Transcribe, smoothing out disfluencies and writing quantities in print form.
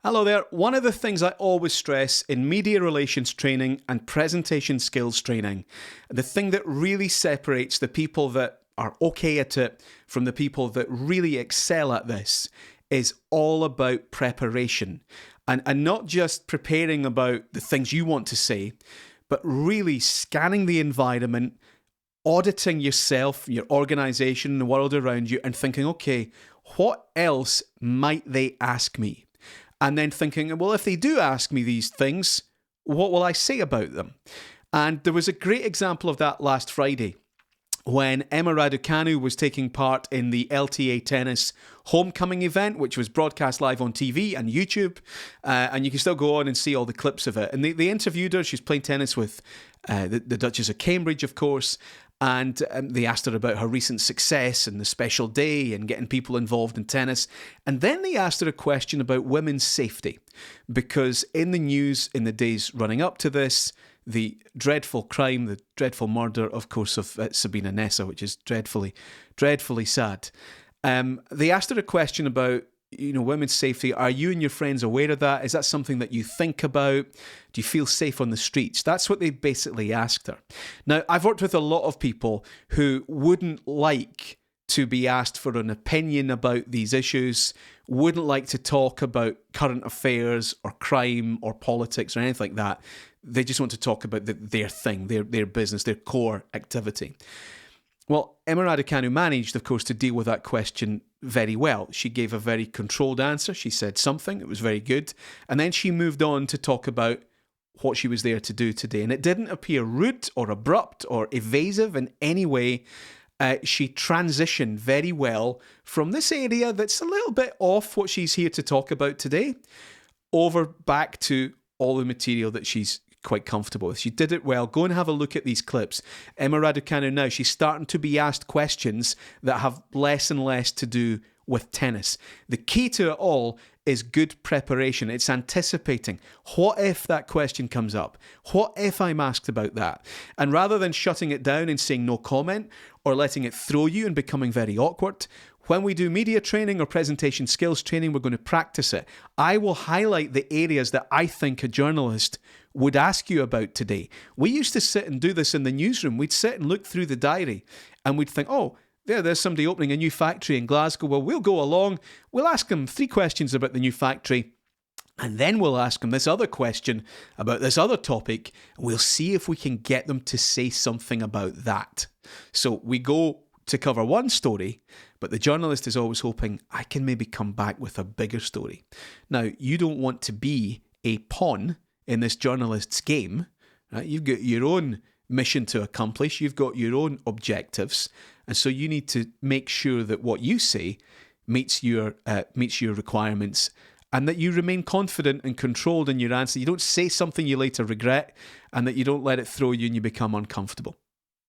Hello there. One of the things I always stress in media relations training and presentation skills training, the thing that really separates the people that are okay at it from the people that really excel at this is all about preparation. And not just preparing about the things you want to say, but really scanning the environment, auditing yourself, your organization, the world around you, and thinking, okay, what else might they ask me? And then thinking, well, if they do ask me these things, what will I say about them? And there was a great example of that last Friday when Emma Raducanu was taking part in the LTA Tennis Homecoming event, which was broadcast live on TV and YouTube. And you can still go on and see all the clips of it. And they interviewed her. She's playing tennis with the Duchess of Cambridge, of course. And they asked her about her recent success and the special day and getting people involved in tennis. And then they asked her a question about women's safety. Because in the news in the days running up to this, the dreadful crime, the dreadful murder, of course, of Sabina Nessa, which is dreadfully, dreadfully sad. They asked her a question about, women's safety. Are you and your friends aware of that? Is that something that you think about? Do you feel safe on the streets? That's what they basically asked her. Now, I've worked with a lot of people who wouldn't like to be asked for an opinion about these issues, wouldn't like to talk about current affairs or crime or politics or anything like that. They just want to talk about their thing, their business, their core activity. Well, Emma Raducanu managed, of course, to deal with that question very well. She gave a very controlled answer. She said something. It was very good. And then she moved on to talk about what she was there to do today. And it didn't appear rude or abrupt or evasive in any way. She transitioned very well from this area that's a little bit off what she's here to talk about today over back to all the material that she's quite comfortable with. She did it well. Go and have a look at these clips. Emma Raducanu now, she's starting to be asked questions that have less and less to do with tennis. The key to it all is good preparation. It's anticipating. What if that question comes up? What if I'm asked about that? And rather than shutting it down and saying no comment or letting it throw you and becoming very awkward, when we do media training or presentation skills training, we're going to practice it. I will highlight the areas that I think a journalist would ask you about today. We used to sit and do this in the newsroom. We'd sit and look through the diary and we'd think, oh, there's somebody opening a new factory in Glasgow. Well, we'll go along. We'll ask them 3 questions about the new factory. And then we'll ask them this other question about this other topic. And we'll see if we can get them to say something about that. So we go to cover one story, but the journalist is always hoping, I can maybe come back with a bigger story. Now, you don't want to be a pawn in this journalist's game, right? You've got your own mission to accomplish. You've got your own objectives. And so you need to make sure that what you say meets your requirements and that you remain confident and controlled in your answer. You don't say something you later regret and that you don't let it throw you and you become uncomfortable.